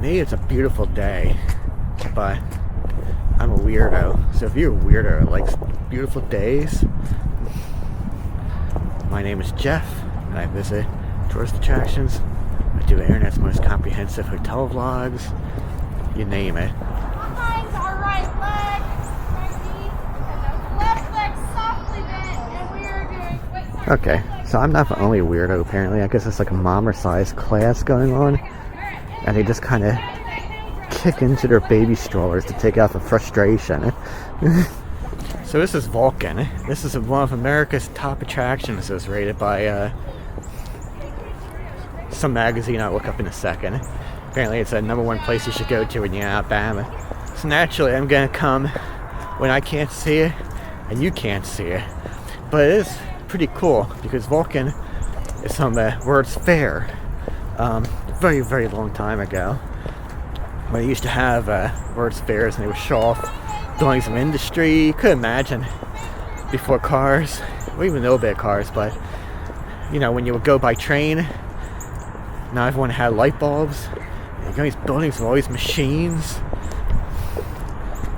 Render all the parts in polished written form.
me, it's a beautiful day, but I'm a weirdo. So if you're a weirdo that likes beautiful days, my name is Jeff, and I visit tourist attractions. I do internet's most comprehensive hotel vlogs, you name it. Behind our right leg, right knee, and the left leg softly bent, and we are doing... Okay, so I'm not the only weirdo apparently. I guess it's like a mommer-sized class going on, and they just kind of kick into their baby strollers to take out the frustration. So this is Vulcan. This is one of America's top attractions. It was rated by some magazine I'll look up in a second. Apparently it's a #1 place you should go to when you're in Alabama. So naturally I'm gonna come when I can't see it and you can't see it. But it is pretty cool because Vulcan is from the World's Fair. Very, very long time ago. When they used to have World's Fairs and they would show off buildings of industry. You could imagine before cars, or even a little bit of cars, but you know, when you would go by train, now everyone had light bulbs. You got these buildings with all these machines,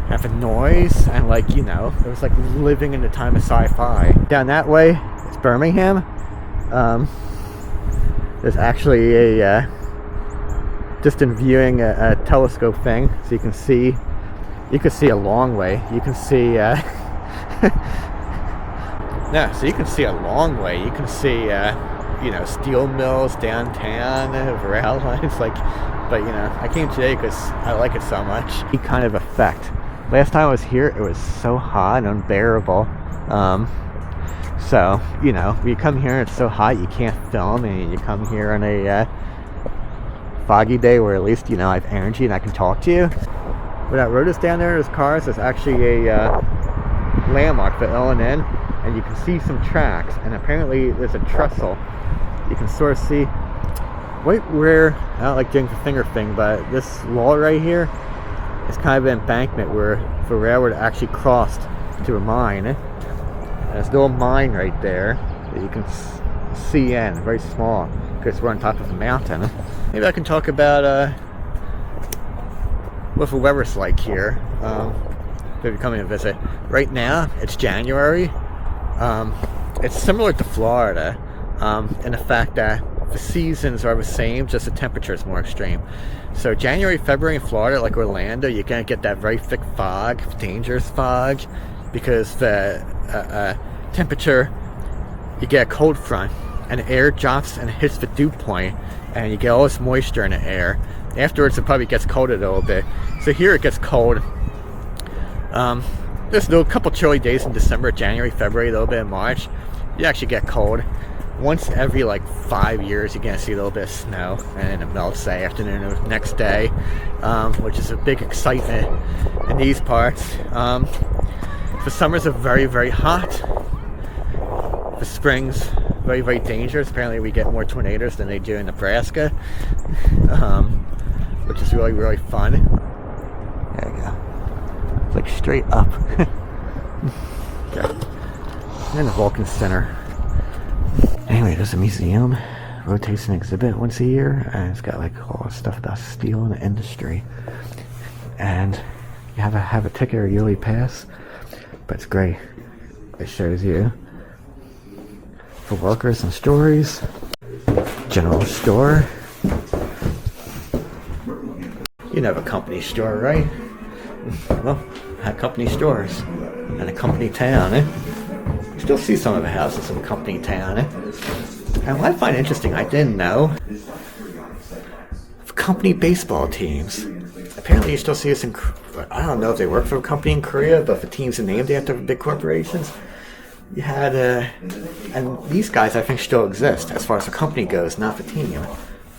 having noise, and like, you know, it was like living in the time of sci-fi. Down that way, it's Birmingham. There's actually a distant viewing a telescope thing, so you can see a long way. You can see no, so you can see a long way. You can see you know, steel mills downtown, rail lines, like, but you know, I came today because I like it so much. Kind of effect. Last time I was here, it was so hot and unbearable. So, you know, when you come here and it's so hot you can't film, and you come here on a foggy day where at least, you know, I have energy and I can talk to you. Where that road is down there, there's cars, there's actually a landmark for L&N, and you can see some tracks, and apparently there's a trestle. You can sort of see right where, I don't like doing the finger thing, but this wall right here is kind of an embankment where the railroad actually crossed to a mine. And there's a little mine right there that you can see in, very small, because we're on top of a mountain. Maybe I can talk about what the weather's like here if you're coming to visit. Right now, it's January. It's similar to Florida in the fact that the seasons are the same, just the temperature is more extreme. So January, February in Florida, like Orlando, you're going to get that very thick fog, dangerous fog, because the temperature, you get a cold front, and the air drops and it hits the dew point, and you get all this moisture in the air. Afterwards it probably gets colder a little bit. So here it gets cold. There's a couple chilly days in December, January, February, a little bit in March. You actually get cold. Once every like 5 years you're gonna see a little bit of snow, and it melts that afternoon or next day, which is a big excitement in these parts. The summers are very, very hot. The springs, very, very dangerous. Apparently we get more tornadoes than they do in Nebraska, which is really, really fun. There you go. It's like straight up. Okay. And the Vulcan Center. Anyway, there's a museum. Rotates an exhibit once a year, and it's got like all the stuff about steel and the industry. And you have a ticket or yearly pass, but it's great. It shows you for workers and stories. General store. You know, a company store, right? Well, I had company stores and a company town, You still see some of the houses in a company town, And what I find interesting, I didn't know, company baseball teams. Apparently you still see this in, I don't know if they work for a company in Korea, but the teams are named after big corporations. You had, and these guys I think still exist as far as the company goes, not the team.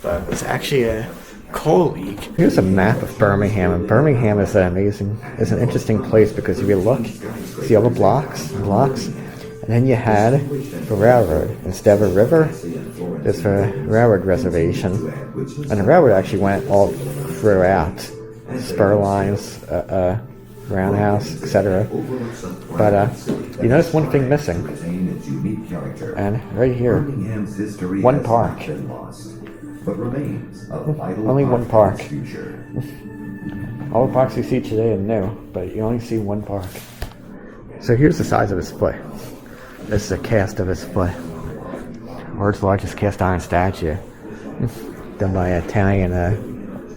But it's actually a coal league. Here's a map of Birmingham, and Birmingham is an interesting place because if you look, see all the blocks, and then you had the railroad. Instead of a river, there's a railroad reservation, and the railroad actually went all throughout, spur lines, roundhouse, etc. But you notice one thing missing, and right here, one park. but remains a vital Only part one of park. its future. All the parks you see today are new, but you only see one park. So here's the size of his foot. This is a cast of his foot. World's largest cast iron statue. Done by an Italian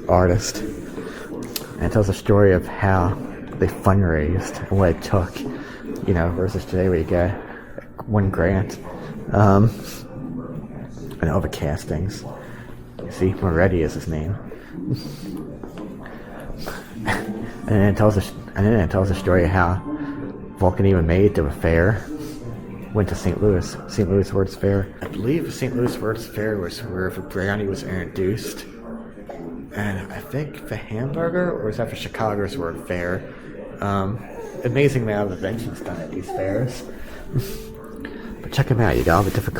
artist. And it tells a story of how they fundraised and what it took, you know, versus today where you get one grant. And all the castings. You see, Moretti is his name. And then it tells a story of how Vulcan even made it to a fair. Went to St. Louis World's Fair. I believe St. Louis World's Fair was where the brownie was introduced. And I think the hamburger, or is that for Chicago's World Fair? Amazing amount of inventions done at these fairs. But check them out. You got all the different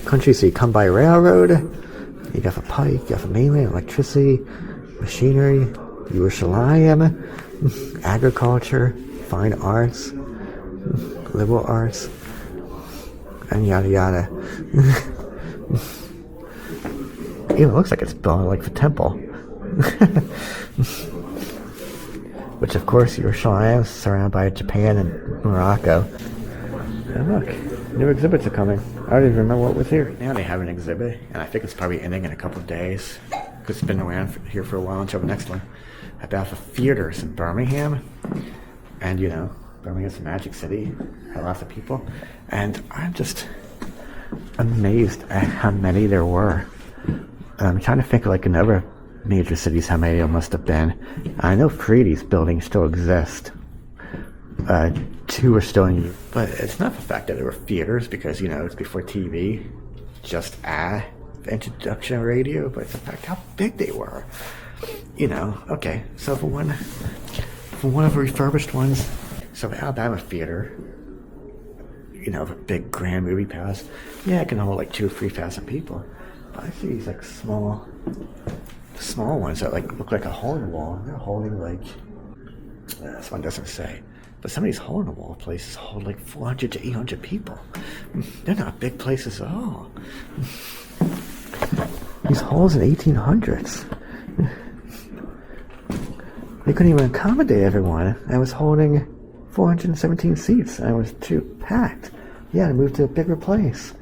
countries. So you come by railroad. You got the pike. You got the mainland, electricity, machinery, Yerushalayim, agriculture, fine arts, liberal arts, and yada yada. Even looks like it's built like the temple. Which of course Yerushalayim is surrounded by Japan and Morocco. And look, new exhibits are coming. I don't even remember what was here. Now they have an exhibit, and I think it's probably ending in a couple of days, because it's been around here for a while until the next one, about the theaters in Birmingham. And you know, Birmingham's a magic city, had lots of people, and I'm just amazed at how many there were. I'm trying to think like in other major cities how many there must have been. I know 3 of these buildings still exist. 2 are still in use. But it's not the fact that there were theaters, because, you know, it's before TV, just the introduction of radio, but it's the fact how big they were. You know, okay, so for one of the refurbished ones, so the Alabama Theater, you know, the big grand movie palace, yeah, it can hold like 2,000 or 3,000 people. But I see these like small ones that like look like a hole in the wall, and they're holding like, this one doesn't say, but some of these hole in the wall places hold like 400 to 800 people. They're not big places at all. These holes in 1800s. They couldn't even accommodate everyone. And it was holding 417 seats, and it was too packed. Yeah, to move to a bigger place.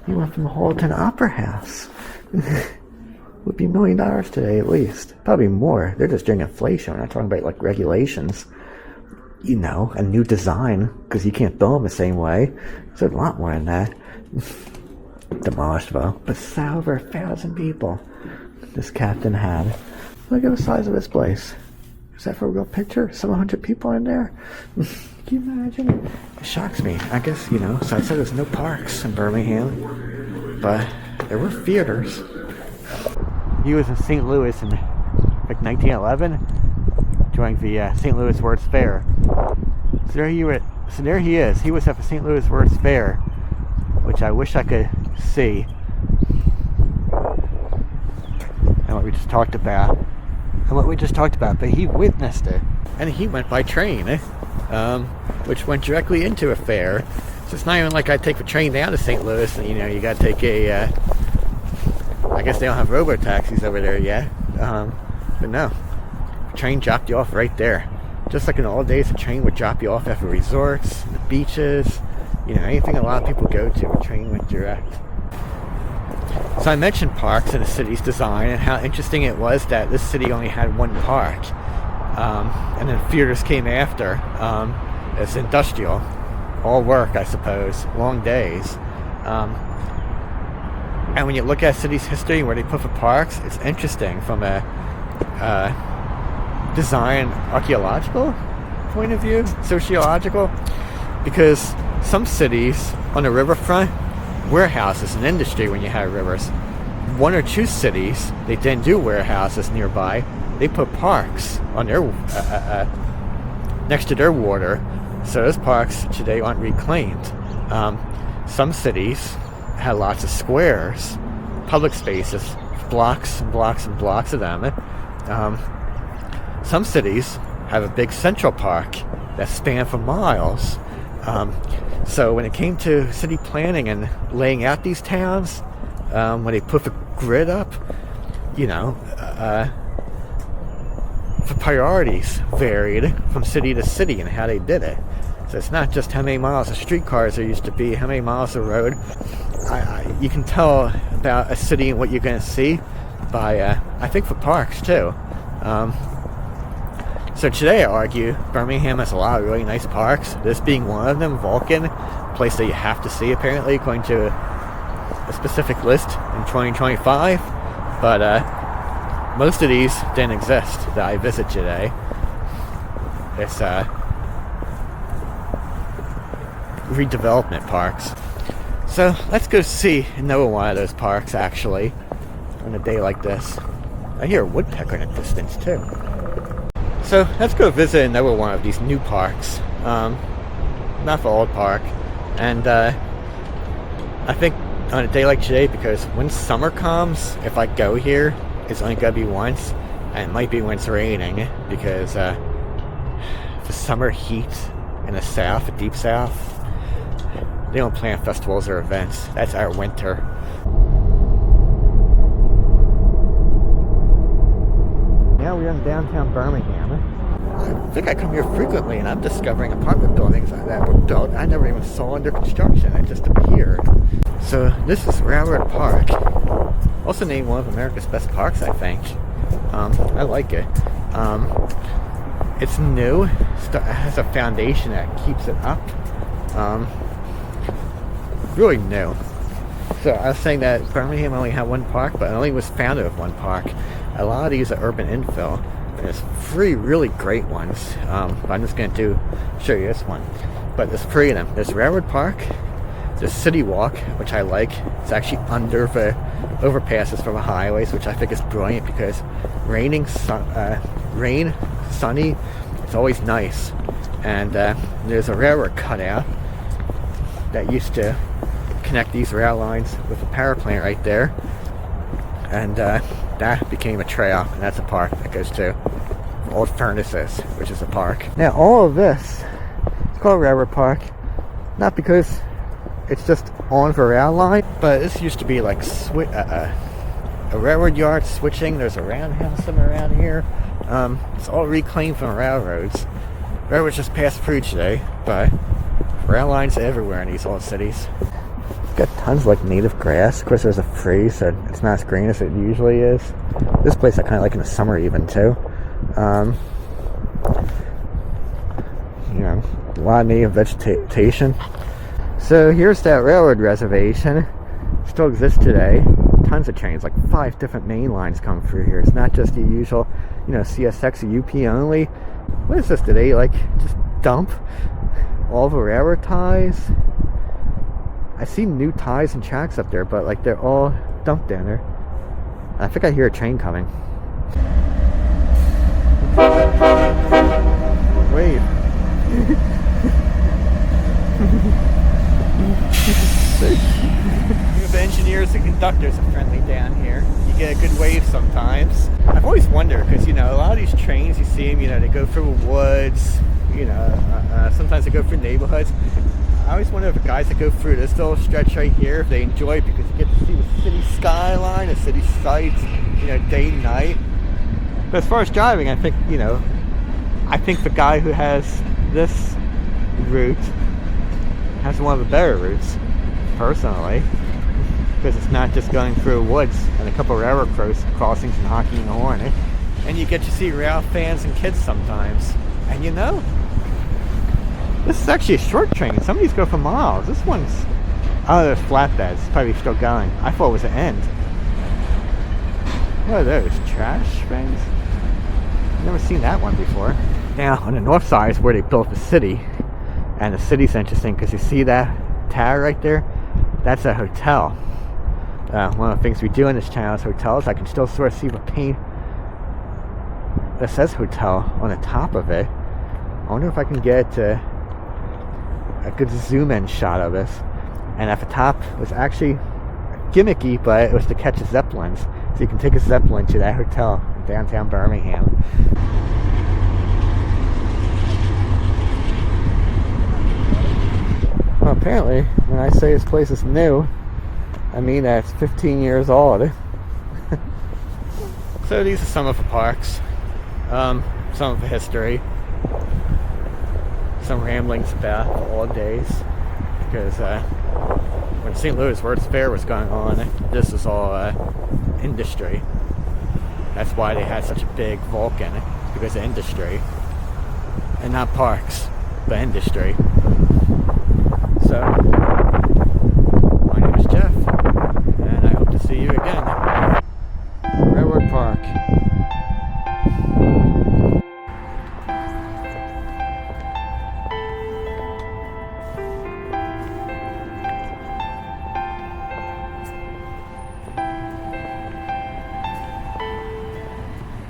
You went from a hall to an opera house. Would be $1 million today at least. Probably more. They're just doing inflation. We're not talking about like regulations. You know, a new design, because you can't build them the same way. So a lot more than that. Demolished though. But over 1,000 people this captain had. Look at the size of this place. Is that for a real picture? Some 100 people in there? Can you imagine? It shocks me. I guess, you know, so I said there's no parks in Birmingham, but there were theaters. He was in St. Louis in like 1911 during the St. Louis World's Fair. So there he is. He was at the St. Louis World's Fair, which I wish I could see. And what we just talked about. But he witnessed it. And he went by train, which went directly into a fair. So it's not even like I take the train down to St. Louis and, you know, you gotta take a, I guess they don't have robo-taxis over there yet. But no, the train dropped you off right there. Just like in the old days, the train would drop you off at the resorts, the beaches, you know, anything a lot of people go to, the train went direct. So I mentioned parks and the city's design and how interesting it was that this city only had one park. And then theaters came after. It's industrial. All work, I suppose. Long days. And when you look at city's history, where they put the parks, it's interesting from a design archaeological point of view, sociological, because some cities on the riverfront, warehouses and industry when you have rivers. 1 or 2 cities, they didn't do warehouses nearby. They put parks on their next to their water, so those parks today aren't reclaimed. Some cities had lots of squares, public spaces, blocks and blocks and blocks of them. Some cities have a big central park that spans for miles. So when it came to city planning and laying out these towns, when they put the grid up, you know, the priorities varied from city to city and how they did it. So it's not just how many miles of streetcars there used to be, how many miles of road. You can tell about a city and what you're going to see by, I think, for parks too. So today I argue Birmingham has a lot of really nice parks. This being one of them, Vulcan, a place that you have to see apparently according to a specific list in 2025. But most of these didn't exist that I visit today. It's redevelopment parks. So let's go see another one of those parks actually on a day like this. I hear a woodpecker in the distance too. So let's go visit another one of these new parks. Not the old park. And I think on a day like today, because when summer comes, if I go here, it's only gonna be once, and it might be when it's raining, because the summer heat in the south, the deep south, they don't plan festivals or events. That's our winter. Now we're in downtown Birmingham. I think I come here frequently and I'm discovering apartment buildings that were built I never even saw under construction. It just appeared. So this is Railroad Park. Also named one of America's best parks, I think. I like it. It's new. It has a foundation that keeps it up. Really new. So I was saying that Birmingham only had one park, but it only was founded with one park. A lot of these are urban infill. There's 3 really great ones. But I'm just going to show you this one. But there's 3 of them. There's Railroad Park. There's City Walk, which I like. It's actually under the overpasses from the highways, which I think is brilliant because rain, sunny, it's always nice. And there's a railroad cutout that used to connect these rail lines with a power plant right there. And that became a trail, and that's a park that goes to Old Furnaces, which is a park. Now all of this is called Railroad Park, not because it's just on the rail line, but this used to be like a railroad yard switching. There's a roundhouse somewhere around here. It's all reclaimed from railroads. Railroads just passed through today, but rail lines everywhere in these old cities. Got tons of like native grass. Of course there's a freeze, so it's not as green as it usually is. This place I kind of like in the summer even too. You know, a lot of native vegetation. So here's that railroad reservation. Still exists today. Tons of trains, like 5 different main lines come through here. It's not just the usual, you know, CSX or UP only. What is this? Did they like just dump all the railroad ties? I see new ties and tracks up there, but like they're all dumped down there. I think I hear a train coming. Wait. The engineers and conductors are friendly down here. You get a good wave sometimes. I've always wondered, because you know, a lot of these trains, you see them, you know, they go through the woods, you know, sometimes they go through neighborhoods. I always wonder if the guys that go through this little stretch right here, if they enjoy it, because you get to see the city skyline, the city sights, you know, day and night. But as far as driving, I think, you know, I think the guy who has this route has one of the better routes, personally, because it's not just going through woods and a couple of railroad crossings and honking the horn. And you get to see Railfans and kids sometimes. And you know, this is actually a short train. Some of these go for miles. This one's, oh, there's flatbeds. It's probably still going. I thought it was the end. What are those? Trash things? I've never seen that one before. Now, on the north side is where they built the city. And the city's interesting because you see that tower right there? That's a hotel. One of the things we do in this channel is hotels. I can still sort of see the paint that says hotel on the top of it. I wonder if I can get a good zoom in shot of this. And at the top was actually gimmicky, but it was to catch Zeppelins. So you can take a Zeppelin to that hotel in downtown Birmingham. Well, apparently, when I say this place is new, I mean that it's 15 years old. So these are some of the parks, some of the history, some ramblings about the old days, because when St. Louis World's Fair was going on, this was all industry. That's why they had such a big Vulcan, because of industry. And not parks, but industry. So,